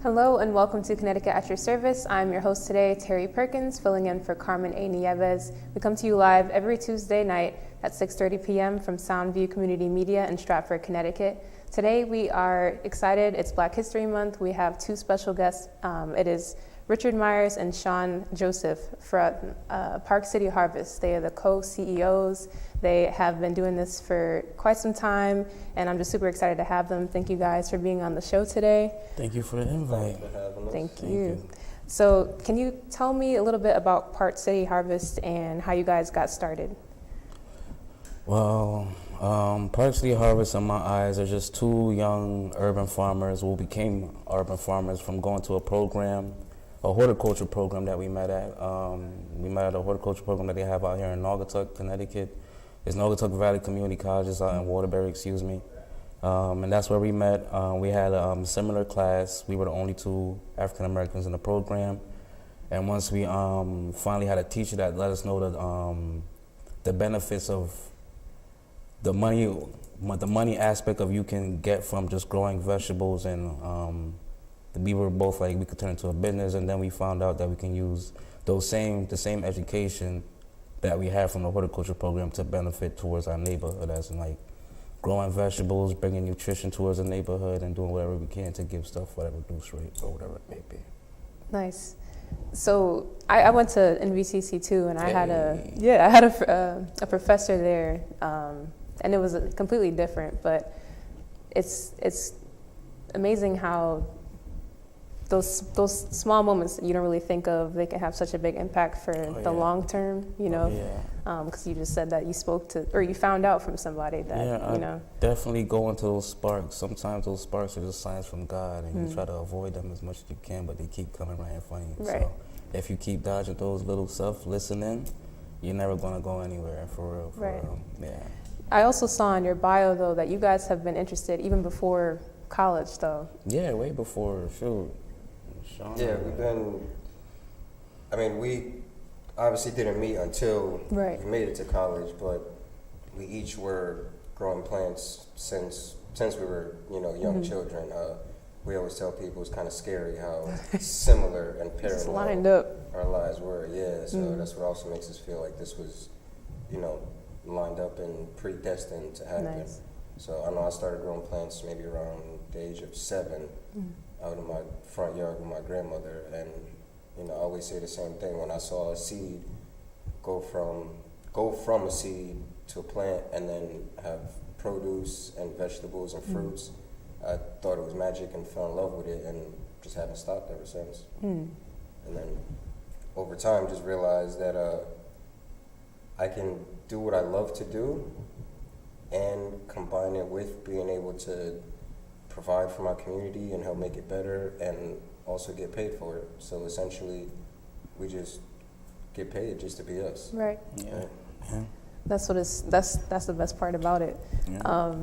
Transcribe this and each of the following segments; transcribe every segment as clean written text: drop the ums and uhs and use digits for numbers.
Hello and welcome to Connecticut at your service. I'm your host today, Terry Perkins, filling in for Carmen A. Nieves. We come to you live every Tuesday night at 6:30 p.m. from Soundview Community Media in Stratford, Connecticut. Today we are excited. It's Black History Month. We have two special guests. It is Richard Myers and Sean Joseph from Park City Harvest. They are the co-CEOs. They have been doing this for quite some time, and I'm just super excited to have them. Thank you guys for being on the show today. Thank you for the invite. Thanks for having us. Thank you. So can you tell me a little bit about Park City Harvest and how you guys got started? Well, Park City Harvest in my eyes are just two young urban farmers who became urban farmers from going to a horticulture program that we met at. We met at a horticulture program that they have out here in Naugatuck, Connecticut. It's Naugatuck Valley Community College, it's out in Waterbury, and that's where we met. We had a similar class. We were the only two African Americans in the program. And once we finally had a teacher that let us know the benefits of the money aspect of you can get from just growing vegetables, and we were both like, we could turn it into a business. And then we found out that we can use the same education that we had from the horticulture program to benefit towards our neighborhood, as in like growing vegetables, bringing nutrition towards the neighborhood, and doing whatever we can to give stuff whatever reduced rate or whatever it may be. Nice. So I went to NVCC too, and I had a professor there, and it was completely different. But it's amazing how those small moments that you don't really think of, they can have such a big impact for the long term, you know? Because you just said that you found out from somebody that, Definitely go into those sparks. Sometimes those sparks are just signs from God, and you try to avoid them as much as you can, but they keep coming right in front of you. Right. So if you keep dodging those little stuff, listening, you're never going to go anywhere, for real. Yeah. I also saw in your bio, though, that you guys have been interested even before college, though. Yeah, way before, shoot. Sean, Yeah, we obviously didn't meet until we made it to college, but we each were growing plants since we were, young children. We always tell people it's kind of scary how similar and parallel lined up our lives were. Yeah, so that's what also makes us feel like this was, lined up and predestined to happen. Nice. So I know I started growing plants maybe around the age of 7. Out in my front yard with my grandmother, and I always say the same thing. When I saw a seed go from a seed to a plant and then have produce and vegetables and fruits, I thought it was magic and fell in love with it, and just haven't stopped ever since. And then over time just realized that I can do what I love to do and combine it with being able to provide for my community and help make it better, and also get paid for it. So essentially, we just get paid just to be us. Right. Yeah. That's the best part about it. Yeah.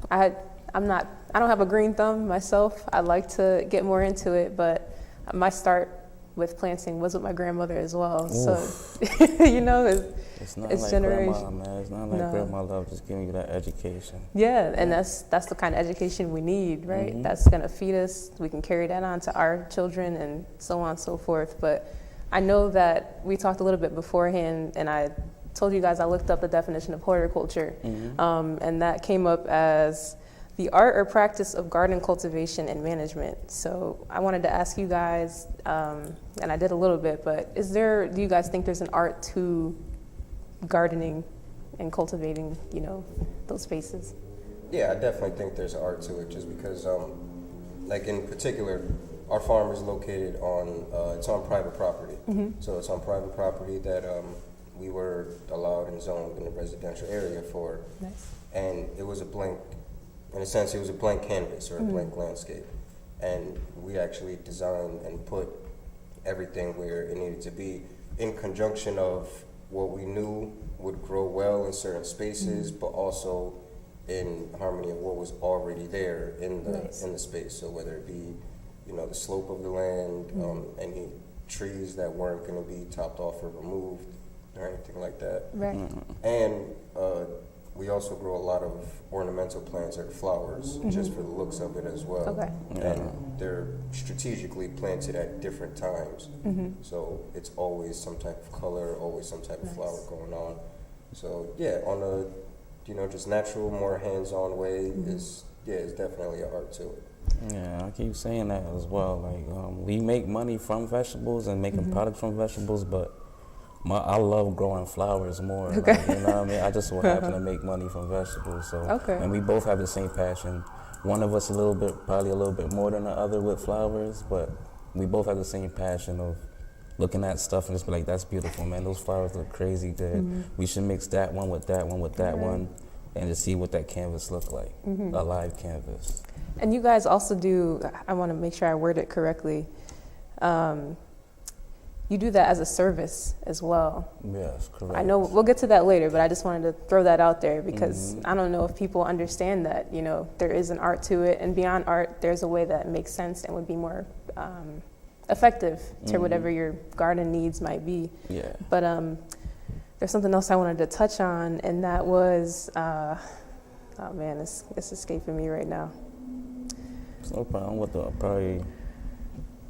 I don't have a green thumb myself. I'd like to get more into it, but my start with planting was with my grandmother as well. Oof. So, it's not it's like generation. grandma, man. It's not like grandma love just giving you that education. Yeah, and that's the kind of education we need, right? Mm-hmm. That's gonna feed us. We can carry that on to our children and so on and so forth. But I know that we talked a little bit beforehand, and I told you guys I looked up the definition of horticulture, and that came up as the art or practice of garden cultivation and management. So I wanted to ask you guys, and I did a little bit, but do you guys think there's an art to gardening and cultivating, those spaces? Yeah, I definitely think there's art to it, just because, like in particular, our farm is located it's on private property. So it's on private property that we were allowed and zoned in a residential area for. Nice. And it was a blank canvas or a blank landscape. And we actually designed and put everything where it needed to be, in conjunction of what we knew would grow well in certain spaces, but also in harmony of what was already there in the space. So whether it be, the slope of the land, any trees that weren't going to be topped off or removed or anything like that. Right. And we also grow a lot of ornamental plants or flowers just for the looks of it as well. Okay. And they're strategically planted at different times. So it's always some type of color, always some type of flower going on. So yeah, on a just natural, more hands-on way is definitely an art to it. Yeah, I keep saying that as well. Like, we make money from vegetables and making products from vegetables, but I love growing flowers more. Okay. Like, you know what I mean? I just so happen to make money from vegetables. So, and we both have the same passion. One of us probably a little bit more than the other with flowers, but we both have the same passion of looking at stuff and just be like, that's beautiful, man. Those flowers look crazy good. We should mix that one with that one with that one and just see what that canvas look like, a live canvas. And you guys also do, I want to make sure I word it correctly, you do that as a service as well. Yes, correct. I know we'll get to that later, but I just wanted to throw that out there because I don't know if people understand that, there is an art to it, and beyond art, there's a way that makes sense and would be more effective to whatever your garden needs might be. Yeah. But there's something else I wanted to touch on, and that was, oh man, it's escaping me right now. It's no problem with probably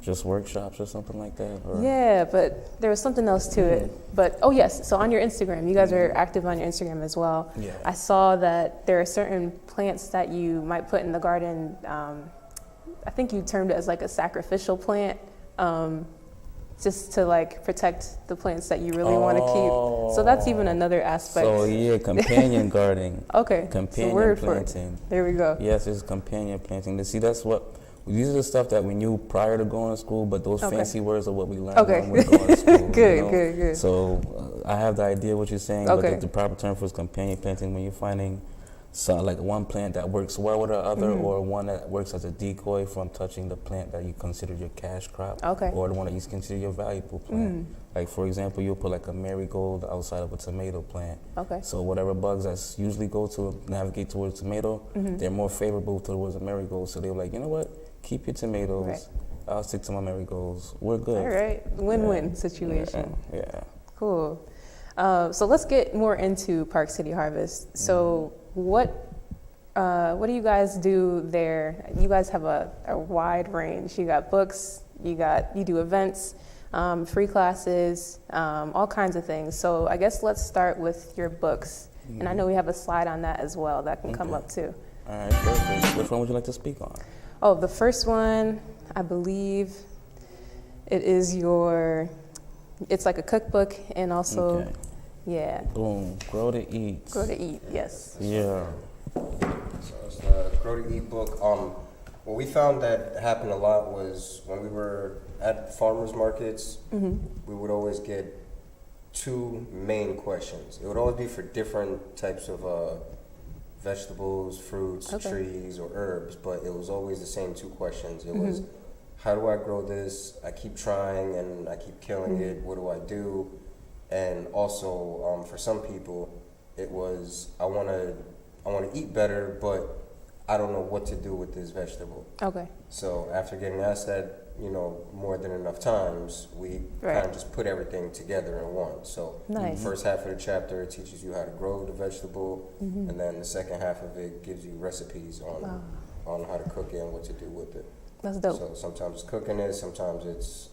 just workshops or something like that? Or? Yeah, but there was something else to it. But, oh yes, so on your Instagram, you guys are active on your Instagram as well. Yeah. I saw that there are certain plants that you might put in the garden. I think you termed it as like a sacrificial plant, just to like protect the plants that you really want to keep. So that's even another aspect. So yeah, companion gardening. Okay, Companion word planting. There we go. Yes, it's companion planting. See, these are the stuff that we knew prior to going to school, but those fancy words are what we learned when we were going to school. Good. So I have the idea what you're saying, but the proper term for is companion planting when you're finding like one plant that works well with the other, or one that works as a decoy from touching the plant that you consider your cash crop, or the one that you consider your valuable plant. Like for example, you'll put like a marigold outside of a tomato plant. So whatever bugs that usually go to navigate towards tomato, they're more favorable towards a marigold. So they're like, you know what? Keep your tomatoes. Right. I'll stick to my marigolds. We're good. All right. Win-win situation. Yeah. Cool. So let's get more into Park City Harvest. So what do you guys do there? You guys have a wide range. You got books, you do events, free classes, all kinds of things. So I guess let's start with your books. And I know we have a slide on that as well that can come up too. All right, perfect. Which one would you like to speak on? Oh, the first one, I believe it is it's like a cookbook and also, yeah. Boom, Grow to Eat. Grow to Eat, yes. Yeah. So it's the Grow to Eat book. What we found that happened a lot was when we were at farmers markets, we would always get two main questions. It would always be for different types of vegetables, fruits, trees, or herbs, but it was always the same two questions. It was, how do I grow this? I keep trying and I keep killing it. What do I do? And also, for some people, it was, I want to eat better, but I don't know what to do with this vegetable. Okay. So after getting asked that, more than enough times, we kind of just put everything together in one. So the first half of the chapter teaches you how to grow the vegetable, and then the second half of it gives you recipes on how to cook it and what to do with it. That's dope. So sometimes it's cooking it, sometimes it's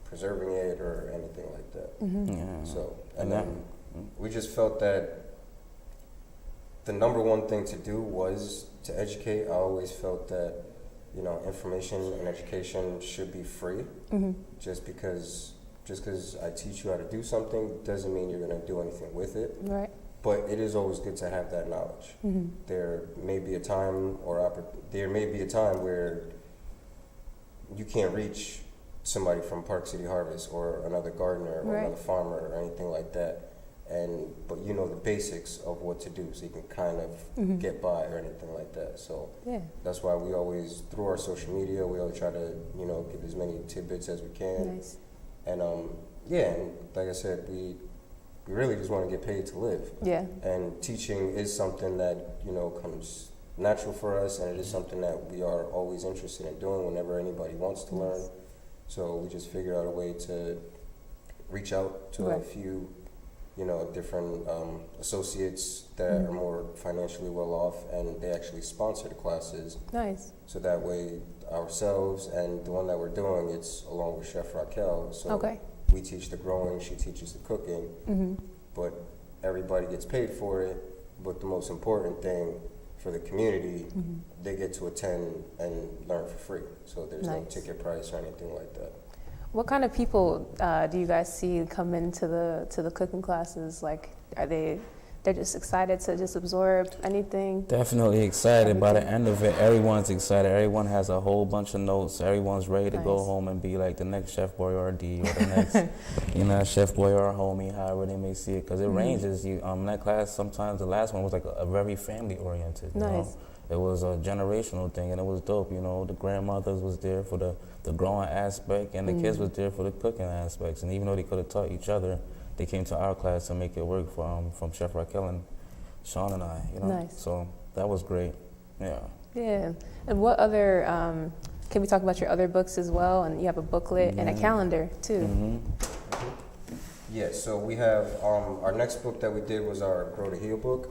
preserving it or anything like that. Yeah. So and then we just felt that the number one thing to do was to educate. I always felt that information and education should be free. Just because I teach you how to do something doesn't mean you're going to do anything with it. Right. But it is always good to have that knowledge. There may be a time where you can't reach somebody from Park City Harvest or another gardener or another farmer or anything like that. But you know the basics of what to do, so you can kind of get by or anything like that. So that's why we always, through our social media, we always try to give as many tidbits as we can. Nice. And and like I said, we really just want to get paid to live. Yeah. And teaching is something that comes natural for us, and it is something that we are always interested in doing whenever anybody wants to learn. So we just figured out a way to reach out to a few different associates that are more financially well off, and they actually sponsor the classes. Nice. So that way, ourselves and the one that we're doing, it's along with Chef Raquel. So Okay. we teach the growing, she teaches the cooking, Mm-hmm. but everybody gets paid for it. But the most important thing for the community, Mm-hmm. they get to attend and learn for free. So there's no Nice. ticket price or anything like that. What kind of people do you guys see come into the cooking classes? Like, they're just excited to just absorb anything? Definitely excited. By the Everything. end of it, everyone's excited. Everyone has a whole bunch of notes. Everyone's ready to go Nice. home and be like the next Chef Boyardee or the next, Chef Boyardee homie, however they may see it. Because it ranges. That class, sometimes the last one was like a very family oriented. You know? Nice. It was a generational thing, and it was dope. The grandmothers was there for the growing aspect, and the kids was there for the cooking aspects. And even though they could have taught each other, they came to our class to make it work from Chef Raquel and Sean and I. Nice. So that was great. Yeah. Yeah. And what other, can we talk about your other books as well? And you have a booklet and a calendar too. Mm-hmm. Yeah, so we have our next book that we did was our Grow to Heal book.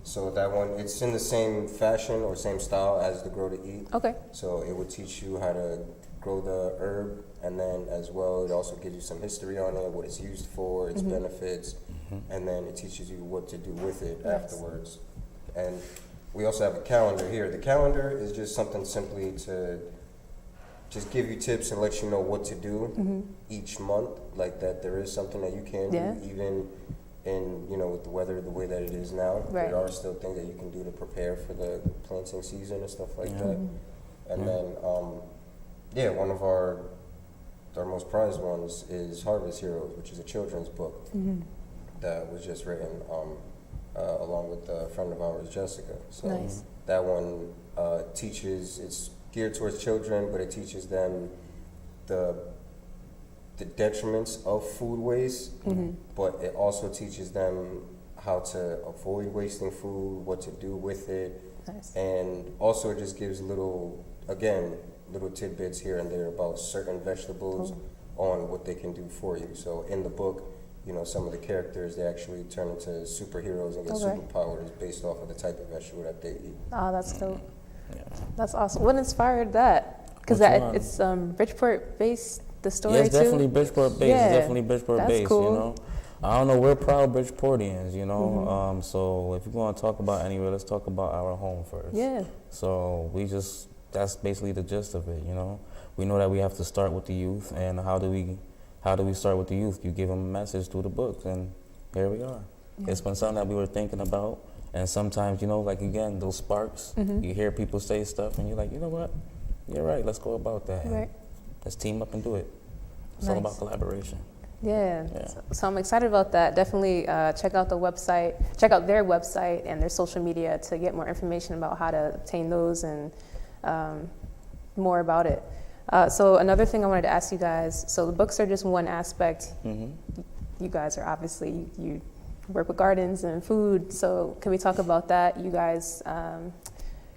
So that one, it's in the same fashion or same style as the Grow to Eat. Okay. So it would teach you how to grow the herb, and then as well, it also gives you some history on it, what it's used for, its benefits, and then it teaches you what to do with it afterwards. And we also have a calendar here. The calendar is just something simply to just give you tips and let you know what to do each month, like that there is something that you can do, even in, with the weather the way that it is now. Right. There are still things that you can do to prepare for the planting season and stuff like that. And then, one of our most prized ones is Harvest Heroes, which is a children's book that was just written along with a friend of ours, Jessica. So Nice. that one teaches, it's geared towards children, but it teaches them the detriments of food waste, but it also teaches them how to avoid wasting food, what to do with it, Nice. and also it just gives little tidbits here and there about certain vegetables on what they can do for you. So in the book, some of the characters, they actually turn into superheroes and get superpowers based off of the type of vegetable that they eat. Oh, that's dope. Yeah. That's awesome. What inspired that? Because Which one? it's Bridgeport based, the story Yeah, it's too? definitely Bridgeport based. Yeah, It's definitely Bridgeport that's based, cool. I don't know, we're proud Bridgeportians, so if we're going to talk about anywhere, let's talk about our home first. Yeah. So that's basically the gist of it, We know that we have to start with the youth, and how do we start with the youth? You give them a message through the books, and here we are. Yeah. It's been something that we were thinking about, and sometimes, like again, those sparks, you hear people say stuff, and you're like, you know what? You're right, let's go about that. Right. Let's team up and do it. It's all Nice. about collaboration. Yeah. Yeah. So I'm excited about that. Definitely check out their website and their social media to get more information about how to obtain those and more about it. So another thing I wanted to ask you guys, so the books are just one aspect. You guys are obviously, you work with gardens and food, so can we talk about that? You guys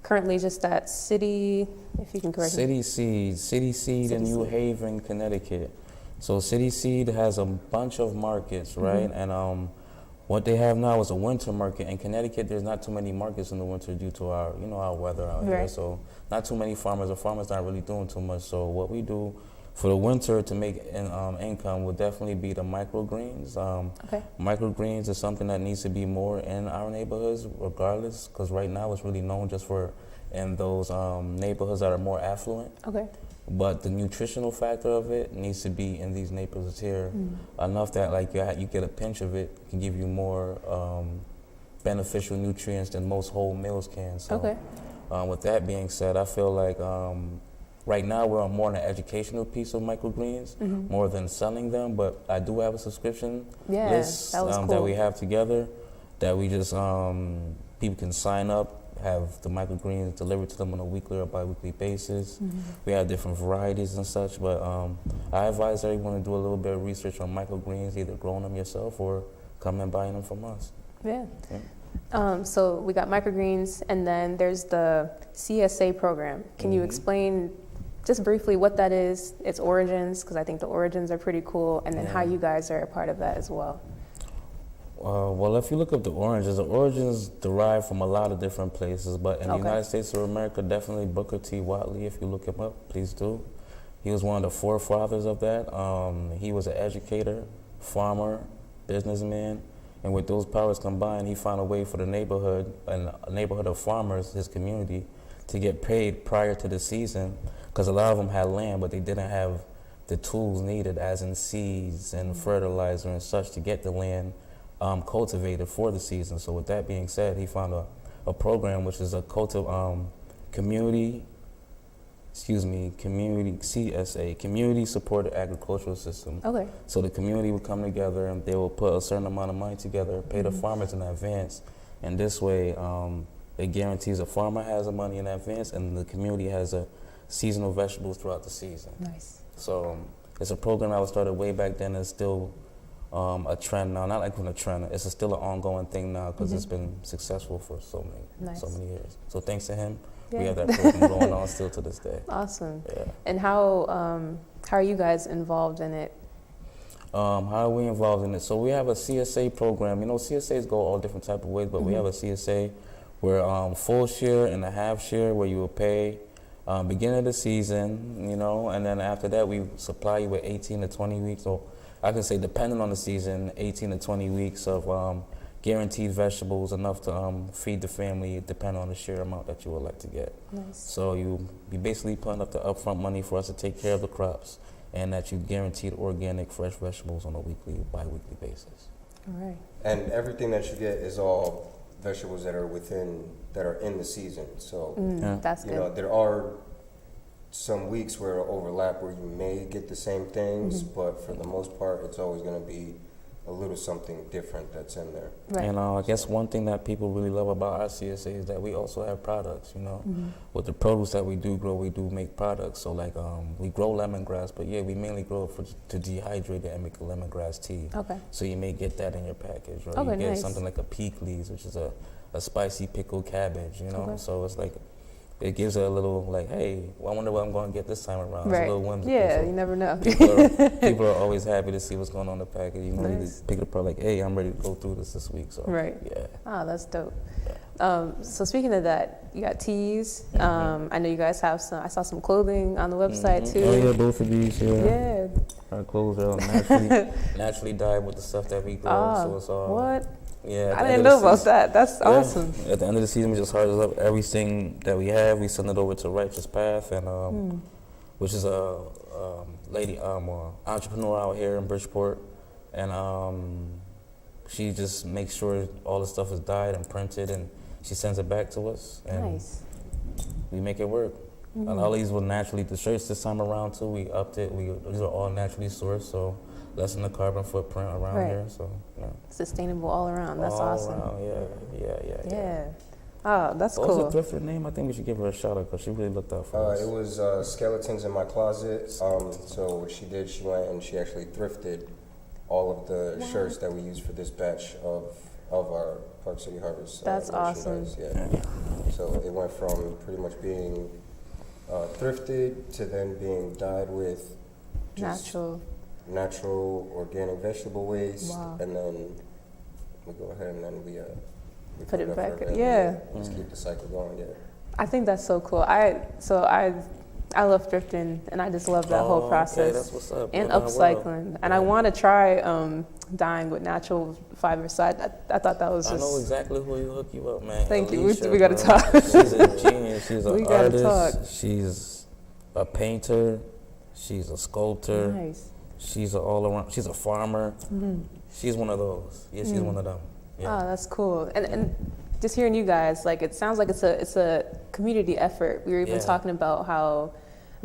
currently just at City, if you can correct me. City Seed in New Haven, Connecticut. So City Seed has a bunch of markets, right? And what they have now is a winter market. In Connecticut, there's not too many markets in the winter due to our, our weather out here. Right. So not too many farmers, or farmers not really doing too much. So what we do for the winter to make income would definitely be the microgreens. Microgreens is something that needs to be more in our neighborhoods, regardless, because right now it's really known just for in those neighborhoods that are more affluent. Okay. But the nutritional factor of it needs to be in these neighborhoods here enough that like you get a pinch of it can give you more beneficial nutrients than most whole meals can. So with that being said, I feel like right now we're on more on the educational piece of microgreens more than selling them, but I do have a subscription list that was cool. that we have together that we just people can sign up, have the microgreens delivered to them on a weekly or bi-weekly basis. We have different varieties and such, but I advise everyone to do a little bit of research on microgreens, either growing them yourself or come and buying them from us. Yeah. So we got microgreens, and then there's the CSA program. Can you explain just briefly what that is, its origins, because I think the origins are pretty cool, and then how you guys are a part of that as well? Well, if you look up the origins derive from a lot of different places, but in the United States of America, definitely Booker T. Watley. If you look him up, please do. He was one of the forefathers of that. He was an educator, farmer, businessman, and with those powers combined, he found a way for the neighborhood and a neighborhood of farmers, his community, to get paid prior to the season, because a lot of them had land, but they didn't have the tools needed, as in seeds and fertilizer and such, to get the land cultivated for the season. So with that being said, he found a program which is a community CSA, community supported agricultural system. Okay. So the community would come together and they will put a certain amount of money together, pay the farmers in advance, and this way it guarantees the farmer has the money in advance and the community has a seasonal vegetables throughout the season. Nice. So it's a program that was started way back then. It's still a trend now, not like a trend. It's still an ongoing thing now because it's been successful for so many years. So thanks to him, we have that program going on still to this day. Awesome. Yeah. And how are you guys involved in it? How are we involved in it? So we have a CSA program. You know, CSAs go all different type of ways, but we have a CSA where full share and a half share where you will pay beginning of the season, you know, and then after that we supply you with 18 to 20 weeks, or I can say depending on the season, 18 to 20 weeks of guaranteed vegetables, enough to feed the family, depending on the share amount that you would like to get. Nice. So you basically putting up the upfront money for us to take care of the crops, and that you guaranteed organic, fresh vegetables on a weekly, bi-weekly basis. All right. And everything that you get is all vegetables that are in the season. So That's you good. know, there are some weeks where it'll overlap where you may get the same things, but for the most part, it's always going to be a little something different that's in there. Right. And I guess one thing that people really love about our CSA is that we also have products, you know. With the produce that we do grow, we do make products. So like we grow lemongrass, but yeah, we mainly grow it to dehydrate it and make a lemongrass tea. Okay. So you may get that in your package, or Okay, you get nice. something like a peekles, which is a spicy pickled cabbage, you know. Okay. So it's like, it gives it a little like, hey, well, I wonder what I'm going to get this time around. It's a Right. little whimsical. Yeah, So you never know. people are always happy to see what's going on in the package. You know, you Nice. just pick it apart like, hey, I'm ready to go through this week. So Right. yeah. Oh, that's dope. So speaking of that, you got teas. I know you guys have some. I saw some clothing on the website too. Oh yeah, both of these. Yeah. Yeah. Our clothes are naturally dyed with the stuff that we grow. Ah, so it's all. what? Yeah. I didn't know about that. That's awesome. At the end of the season, we just harvest up everything that we have. We send it over to Righteous Path, and which is a lady, entrepreneur out here in Bridgeport, and she just makes sure all the stuff is dyed and printed, and she sends it back to us, and Nice. we make it work. And all these were naturally, the shirts this time around too, we upped it. These are all naturally sourced, so less than the carbon footprint around Right. here. So yeah. Sustainable all around. That's all awesome. around, yeah. Oh, that's What cool. was the thrifter name? I think we should give her a shout out because she really looked out for us. It was Skeletons in My Closet. So what she did, she went and she actually thrifted all of the shirts that we used for this batch of our Park City Harvest. That's awesome. merchandise. Yeah. So it went from pretty much being thrifted to then being dyed with just natural organic vegetable waste. Wow. And then we go ahead and then we Put it up back. for available. Yeah. Just keep the cycle going. Yeah. I think that's so cool. I love thrifting, and I just love that whole process. Okay, that's what's up. And Well, upcycling. And I want to try dyeing with natural fibers. So I thought that was I just. know exactly who you hook you up, man. Thank you. Alicia, We gotta bro. talk. She's a genius. She's an We gotta artist. talk. She's a painter. She's a sculptor. Nice. She's an all around. She's a farmer. She's one of those. Yeah, she's one of them. Yeah. Oh, that's cool. And just hearing you guys, like, it sounds like it's a community effort. We were even talking about how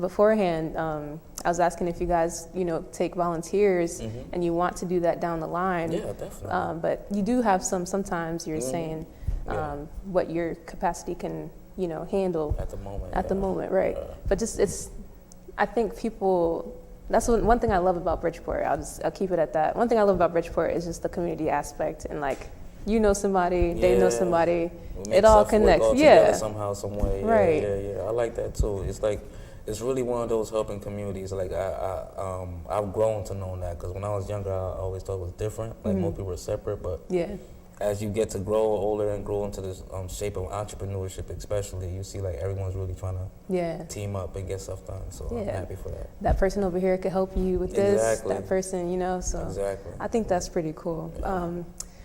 beforehand, I was asking if you guys, take volunteers and you want to do that down the line. Yeah, definitely. But you do have sometimes you're saying what your capacity can, handle At the moment. at the moment, right? But I think people, that's one thing I love about Bridgeport. I'll keep it at that. One thing I love about Bridgeport is just the community aspect, and like, somebody, they know somebody, We make it all stuff work connects. all Yeah. together somehow, some way. Right. Yeah. I like that too. It's like it's really one of those helping communities. Like I've grown to know that, because when I was younger, I always thought it was different. Like most people were separate, but Yeah. as you get to grow older and grow into this shape of entrepreneurship, especially, you see like everyone's really trying to Yeah. team up and get stuff done. So I'm Yeah. happy for that. That person over here could help you with this. Exactly. That person, you know. So Exactly. I think that's pretty cool. Yeah.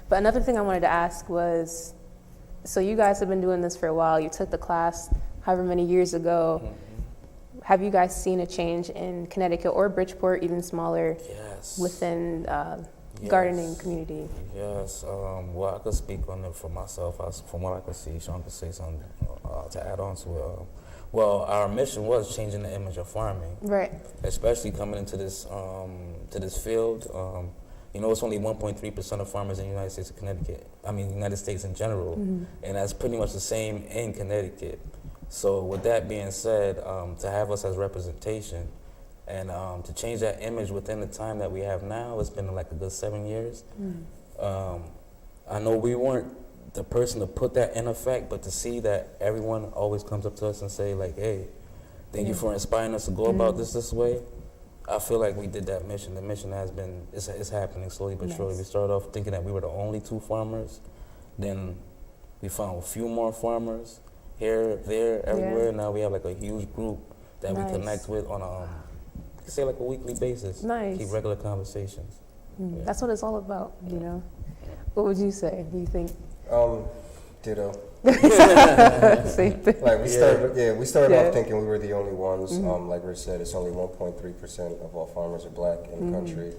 But another thing I wanted to ask was, so you guys have been doing this for a while. You took the class however many years ago. Have you guys seen a change in Connecticut or Bridgeport, even smaller, Yes. within Yes. gardening community? Yes. Well, I could speak on it for myself. From what I could see, Sean could say something to add on to it. Well, our mission was changing the image of farming, Right. especially coming into this field. You know, it's only 1.3% of farmers in the United States of Connecticut. I mean, United States in general, and that's pretty much the same in Connecticut. So, with that being said, to have us as representation and to change that image within the time that we have now, it's been like a good 7 years. I know we weren't the person to put that in effect, but to see that everyone always comes up to us and say like, "Hey, thank you for inspiring us to go about this way." I feel like we did that mission. The mission has been, it's happening slowly but surely. We started off thinking that we were the only 2 farmers. Then we found a few more farmers here, there, everywhere. Now we have like a huge group that we connect with on a, you can say like a weekly basis. Nice. Keep regular conversations. Yeah. That's what it's all about, you know. What would you say? Do you think? Ditto. Same thing. Like we started off thinking we were the only ones. Like Rich said, it's only 1.3% of all farmers are black in the country,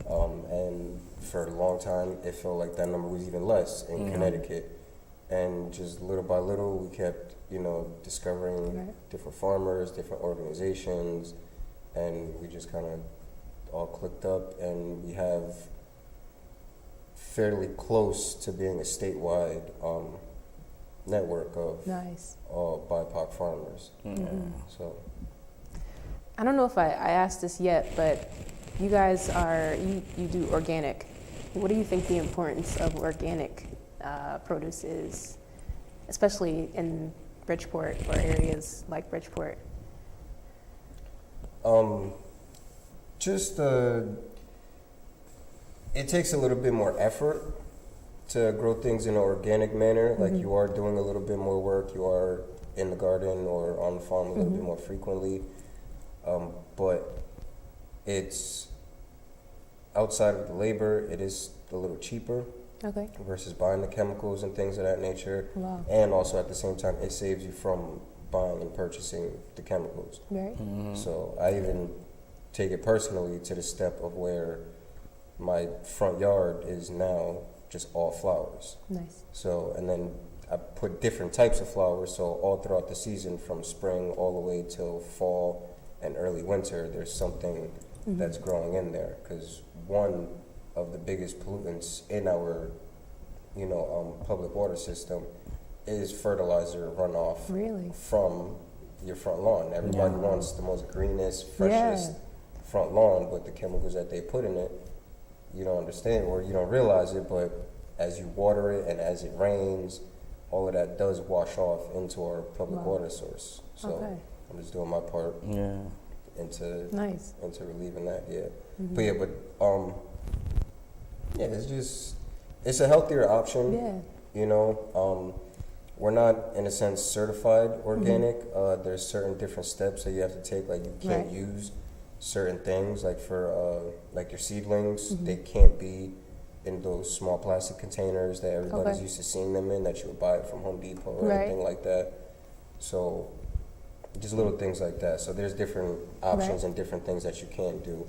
and for a long time it felt like that number was even less in Connecticut. And just little by little, we kept, you know, discovering different farmers, different organizations, and we just kind of all clicked up, and we have fairly close to being a statewide network of all BIPOC farmers. So I don't know if I asked this yet, but you guys you do organic. What do you think the importance of organic produce is, especially in Bridgeport or areas like Bridgeport? It takes a little bit more effort to grow things in an organic manner. Like you are doing a little bit more work. You are in the garden or on the farm a little bit more frequently. But it's outside of the labor, it is a little cheaper versus buying the chemicals and things of that nature. Wow. And also at the same time, it saves you from buying and purchasing the chemicals. Right. So I even take it personally to the step of where my front yard is now just all flowers. Nice. So, and then I put different types of flowers, so all throughout the season, from spring all the way till fall and early winter, there's something that's growing in there. Because one of the biggest pollutants in our, public water system is fertilizer runoff from your front lawn. Everybody wants the most greenest, freshest front lawn, but the chemicals that they put in it, you don't understand or you don't realize it, but as you water it and as it rains, all of that does wash off into our public water source. So I'm just doing my part into relieving that, it's a healthier option. We're not in a sense certified organic. There's certain different steps that you have to take. Like you can't use certain things, like for like your seedlings, they can't be in those small plastic containers that everybody's used to seeing them in, that you would buy it from Home Depot or anything like that. So just little things like that. So there's different options and different things that you can do.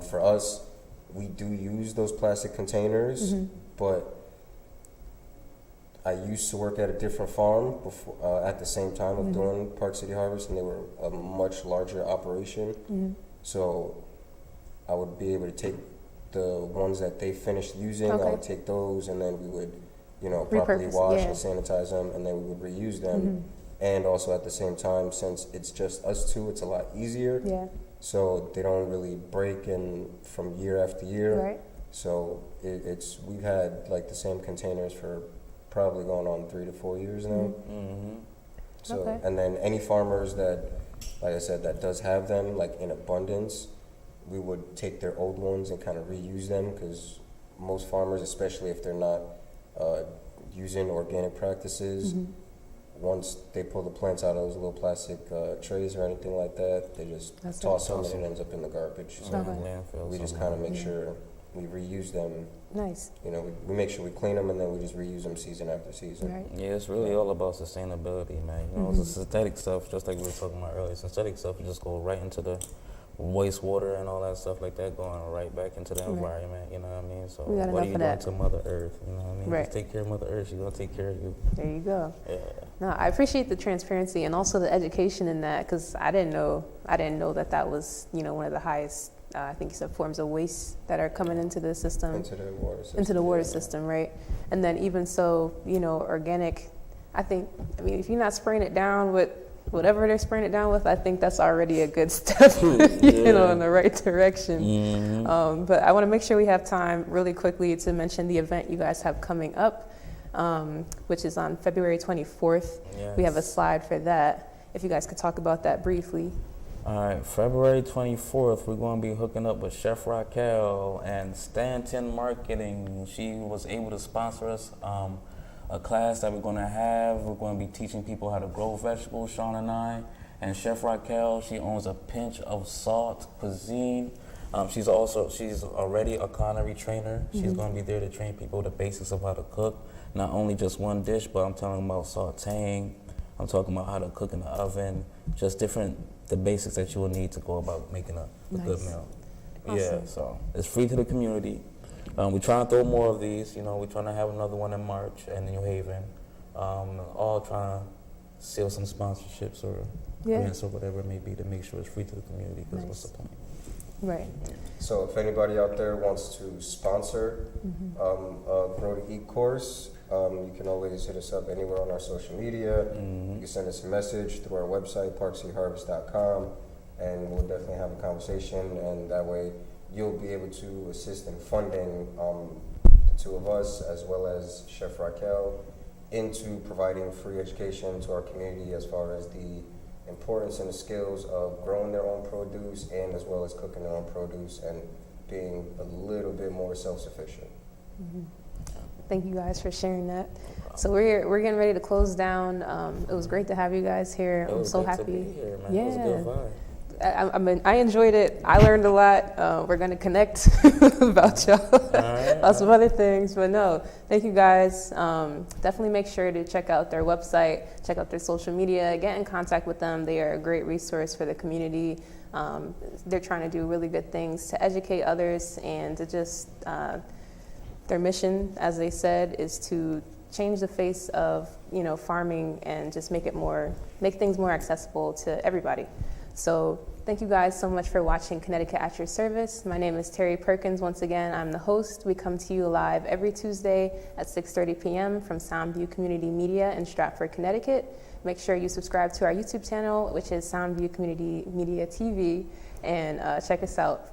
For us, we do use those plastic containers, but I used to work at a different farm before, at the same time of doing Park City Harvest, and they were a much larger operation. So I would be able to take the ones that they finished using, I would take those, and then we would, properly wash and sanitize them, and then we would reuse them. And also at the same time, since it's just us two, it's a lot easier. So they don't really break in from year after year. So we've had like the same containers for probably going on 3 to 4 years now. So and then any farmers that like I said, that does have them like in abundance, we would take their old ones and kind of reuse them, because most farmers, especially if they're not using organic practices, once they pull the plants out of those little plastic trays or anything like that, they just toss them and it ends up in the garbage. So we just kind of make sure we reuse them. Nice. You know, we make sure we clean them and then we just reuse them season after season. Right. Yeah, it's really all about sustainability, man. You know, the synthetic stuff, just like we were talking about earlier, synthetic stuff, you just go right into the wastewater and all that stuff like that, going right back into the environment, you know what I mean? So what are you doing to Mother Earth, you know what I mean? Right. Just take care of Mother Earth, she's going to take care of you. There you go. Yeah. No, I appreciate the transparency and also the education in that, because I didn't know that was, you know, one of the highest, I think you said, forms of waste that are coming into the system. Into the water system. Into the water system, right? And then even so, you know, organic, I mean, if you're not spraying it down with whatever they're spraying it down with, I think that's already a good step, you know, in the right direction. But I want to make sure we have time really quickly to mention the event you guys have coming up, which is on February 24th. Yes. We have a slide for that. If you guys could talk about that briefly. All right, February 24th, we're going to be hooking up with Chef Raquel and Stanton Marketing. She was able to sponsor us a class that we're going to have. We're going to be teaching people how to grow vegetables, Sean and I. And Chef Raquel, she owns a Pinch of Salt cuisine. She's already a culinary trainer. She's going to be there to train people the basics of how to cook. Not only just one dish, but I'm talking about sauteing. I'm talking about how to cook in the oven. Just the basics that you will need to go about making a good meal. Awesome. Yeah, so it's free to the community. We're trying to throw more of these. You know, we're trying to have another one in March in New Haven. All trying to seal some sponsorships or grants or whatever it may be to make sure it's free to the community, because what's the point? Right. So if anybody out there wants to sponsor a Grow to Eat course, you can always hit us up anywhere on our social media. You can send us a message through our website, parkcityharvest.com, and we'll definitely have a conversation, and that way you'll be able to assist in funding the two of us, as well as Chef Raquel, into providing free education to our community as far as the importance and the skills of growing their own produce, and as well as cooking their own produce and being a little bit more self-sufficient. Thank you guys for sharing that. So we're getting ready to close down. It was great to have you guys here. I'm so happy. To be here, man. Yeah. It was a good vibe. I enjoyed it. I learned a lot. We're going to connect about y'all, about some other things. But no, thank you guys. Definitely make sure to check out their website, check out their social media, get in contact with them. They are a great resource for the community. They're trying to do really good things to educate others, and to just, their mission, as they said, is to change the face of, you know, farming and just make things more accessible to everybody. So thank you guys so much for watching Connecticut at Your Service. My name is Terry Perkins. Once again, I'm the host. We come to you live every Tuesday at 6:30 p.m. from Soundview Community Media in Stratford, Connecticut. Make sure you subscribe to our YouTube channel, which is Soundview Community Media TV, and check us out.